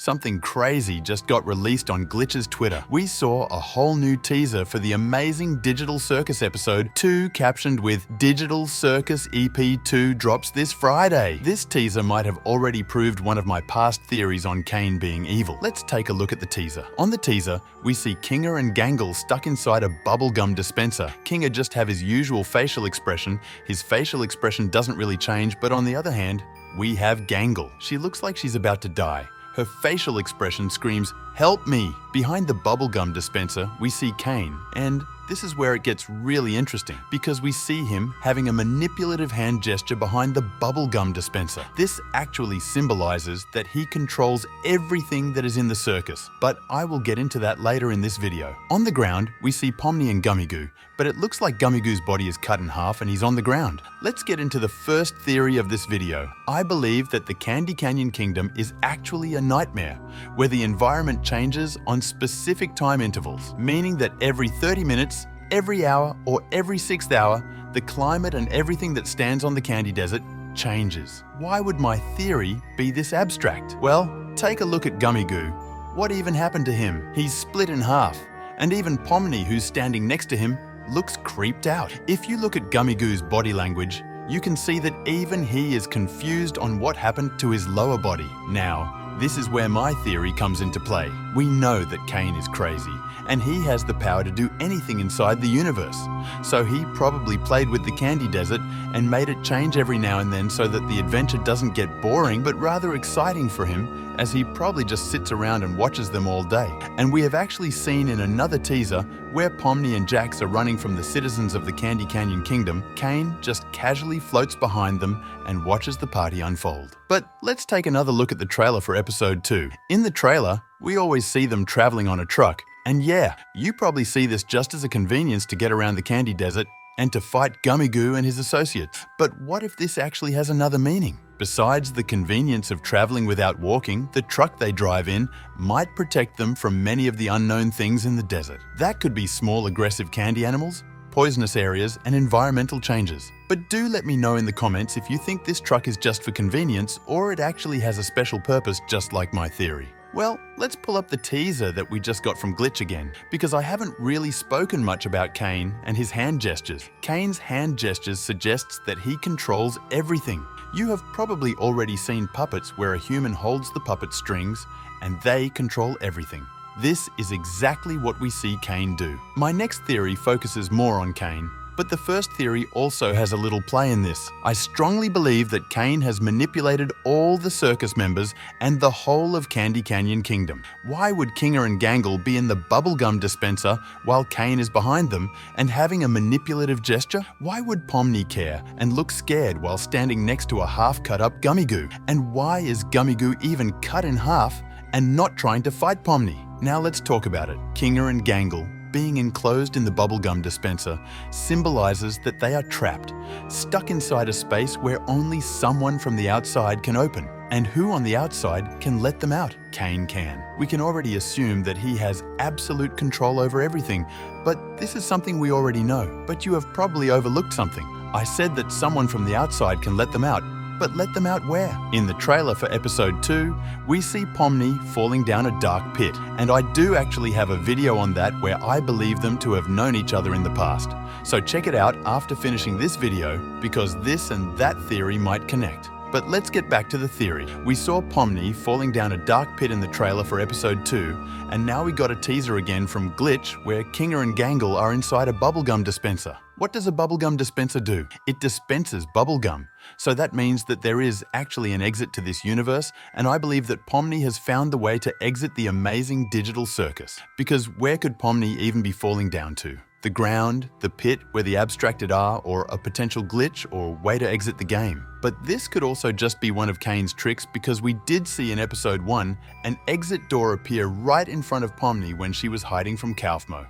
Something crazy just got released on Glitch's Twitter. We saw a whole new teaser for the amazing Digital Circus episode 2 captioned with Digital Circus EP 2 drops this Friday. This teaser might have already proved one of my past theories on Caine being evil. Let's take a look at the teaser. On the teaser, we see Kinger and Gangle stuck inside a bubblegum dispenser. Kinger just have his usual facial expression. His facial expression doesn't really change, but on the other hand, we have Gangle. She looks like she's about to die. Her facial expression screams, "Help me!" Behind the bubblegum dispenser, we see Caine, and this is where it gets really interesting because we see him having a manipulative hand gesture behind the bubblegum dispenser. This actually symbolizes that he controls everything that is in the circus, but I will get into that later in this video. On the ground, we see Pomni and Gummigoo, but it looks like Gummigoo's body is cut in half and he's on the ground. Let's get into the first theory of this video. I believe that the Candy Canyon Kingdom is actually a nightmare, where the environment changes on specific time intervals, meaning that every 30 minutes, every hour, or every 6th hour, the climate and everything that stands on the Candy Desert changes. Why would my theory be this abstract? Well, take a look at Gummigoo. What even happened to him? He's split in half. And even Pomni, who's standing next to him, looks creeped out. If you look at Gummigoo's body language, you can see that even he is confused on what happened to his lower body. Now, this is where my theory comes into play. We know that Caine is crazy, and he has the power to do anything inside the universe. So he probably played with the Candy Desert and made it change every now and then so that the adventure doesn't get boring but rather exciting for him, as he probably just sits around and watches them all day. And we have actually seen in another teaser where Pomni and Jax are running from the citizens of the Candy Canyon Kingdom, Caine just casually floats behind them and watches the party unfold. But let's take another look at the trailer for episode 2. In the trailer, we always see them traveling on a truck. And yeah, you probably see this just as a convenience to get around the Candy Desert and to fight Gummigoo and his associates. But what if this actually has another meaning? Besides the convenience of traveling without walking, the truck they drive in might protect them from many of the unknown things in the desert. That could be small aggressive candy animals, poisonous areas, and environmental changes. But do let me know in the comments if you think this truck is just for convenience or it actually has a special purpose just like my theory. Well, let's pull up the teaser that we just got from Glitch again, because I haven't really spoken much about Caine and his hand gestures. Caine's hand gestures suggests that he controls everything. You have probably already seen puppets where a human holds the puppet strings and they control everything. This is exactly what we see Caine do. My next theory focuses more on Caine, but the first theory also has a little play in this. I strongly believe that Caine has manipulated all the circus members and the whole of Candy Canyon Kingdom. Why would Kinger and Gangle be in the bubblegum dispenser while Caine is behind them and having a manipulative gesture? Why would Pomni care and look scared while standing next to a half-cut up Gummigoo? And why is Gummigoo even cut in half and not trying to fight Pomni? Now let's talk about it. Kinger and Gangle being enclosed in the bubblegum dispenser symbolizes that they are trapped, stuck inside a space where only someone from the outside can open. And who on the outside can let them out? Caine can. We can already assume that he has absolute control over everything, but this is something we already know. But you have probably overlooked something. I said that someone from the outside can let them out, but let them out where? In the trailer for episode 2, we see Pomni falling down a dark pit, and I do actually have a video on that where I believe them to have known each other in the past. So check it out after finishing this video, because this and that theory might connect. But let's get back to the theory. We saw Pomni falling down a dark pit in the trailer for episode 2, and now we got a teaser again from Glitch where Kinger and Gangle are inside a bubblegum dispenser. What does a bubblegum dispenser do? It dispenses bubblegum. So that means that there is actually an exit to this universe, and I believe that Pomni has found the way to exit the amazing digital circus. Because where could Pomni even be falling down to? The ground, the pit where the abstracted are, or a potential glitch or way to exit the game. But this could also just be one of Caine's tricks, because we did see in episode 1 an exit door appear right in front of Pomni when she was hiding from Kaufmo.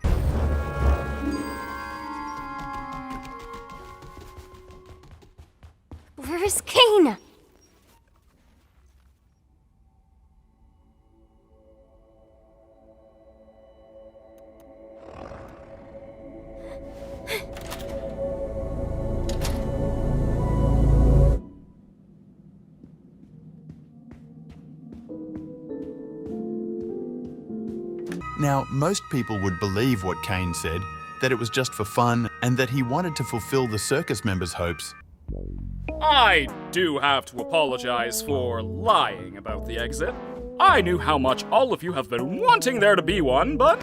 Where's Caine? Now, most people would believe what Caine said, that it was just for fun and that he wanted to fulfill the circus members' hopes. I do have to apologize for lying about the exit. I knew how much all of you have been wanting there to be one, but,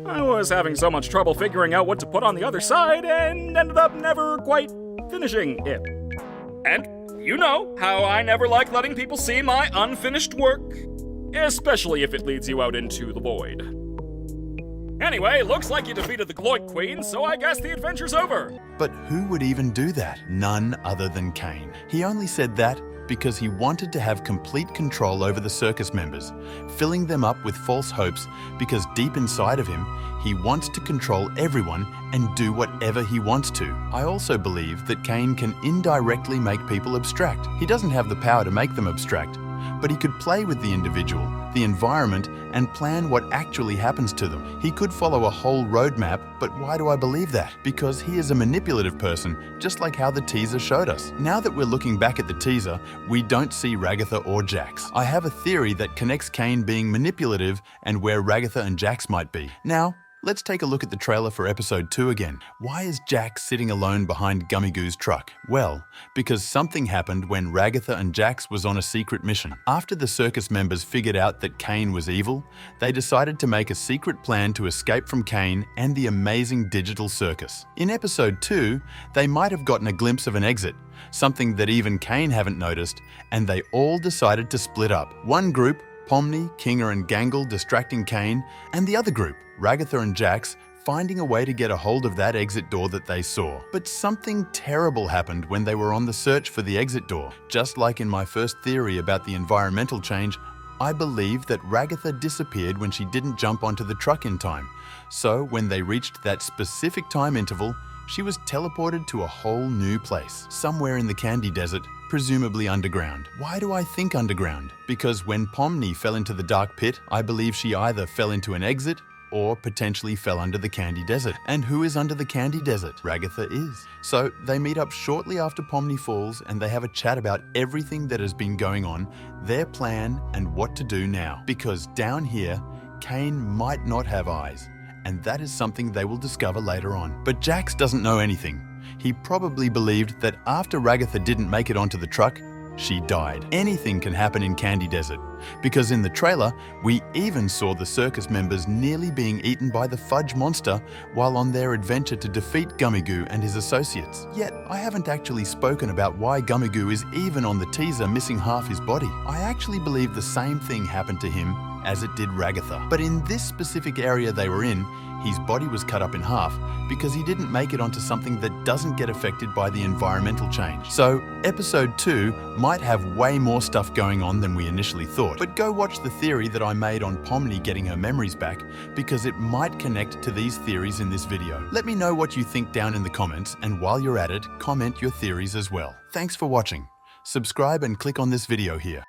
I was having so much trouble figuring out what to put on the other side and ended up never quite finishing it. And you know how I never like letting people see my unfinished work, especially if it leads you out into the void. Anyway, looks like you defeated the Gloik Queen, so I guess the adventure's over. But who would even do that? None other than Caine. He only said that because he wanted to have complete control over the circus members, filling them up with false hopes because deep inside of him, he wants to control everyone and do whatever he wants to. I also believe that Caine can indirectly make people abstract. He doesn't have the power to make them abstract, but he could play with the individual, the environment, and plan what actually happens to them. He could follow a whole roadmap, but why do I believe that? Because he is a manipulative person, just like how the teaser showed us. Now that we're looking back at the teaser, we don't see Ragatha or Jax. I have a theory that connects Caine being manipulative and where Ragatha and Jax might be. Now, let's take a look at the trailer for episode 2 again. Why is Jax sitting alone behind Gummigoo's truck? Well, because something happened when Ragatha and Jax was on a secret mission. After the circus members figured out that Caine was evil, they decided to make a secret plan to escape from Caine and the amazing digital circus. In episode 2, they might have gotten a glimpse of an exit, something that even Caine haven't noticed, and they all decided to split up. One group, Pomni, Kinger and Gangle distracting Caine, and the other group, Ragatha and Jax, finding a way to get a hold of that exit door that they saw. But something terrible happened when they were on the search for the exit door. Just like in my first theory about the environmental change, I believe that Ragatha disappeared when she didn't jump onto the truck in time. So when they reached that specific time interval, she was teleported to a whole new place, somewhere in the Candy Desert, presumably underground. Why do I think underground? Because when Pomni fell into the dark pit, I believe she either fell into an exit or potentially fell under the Candy Desert. And who is under the Candy Desert? Ragatha is. So they meet up shortly after Pomni falls and they have a chat about everything that has been going on, their plan and what to do now. Because down here, Caine might not have eyes, and that is something they will discover later on. But Jax doesn't know anything. He probably believed that after Ragatha didn't make it onto the truck, she died. Anything can happen in Candy Desert, because in the trailer, we even saw the circus members nearly being eaten by the fudge monster while on their adventure to defeat Gummigoo and his associates. Yet, I haven't actually spoken about why Gummigoo is even on the teaser missing half his body. I actually believe the same thing happened to him as it did Ragatha. But in this specific area they were in, his body was cut up in half because he didn't make it onto something that doesn't get affected by the environmental change. So, episode 2 might have way more stuff going on than we initially thought. But go watch the theory that I made on Pomni getting her memories back, because it might connect to these theories in this video. Let me know what you think down in the comments, and while you're at it, comment your theories as well. Thanks for watching. Subscribe and click on this video here.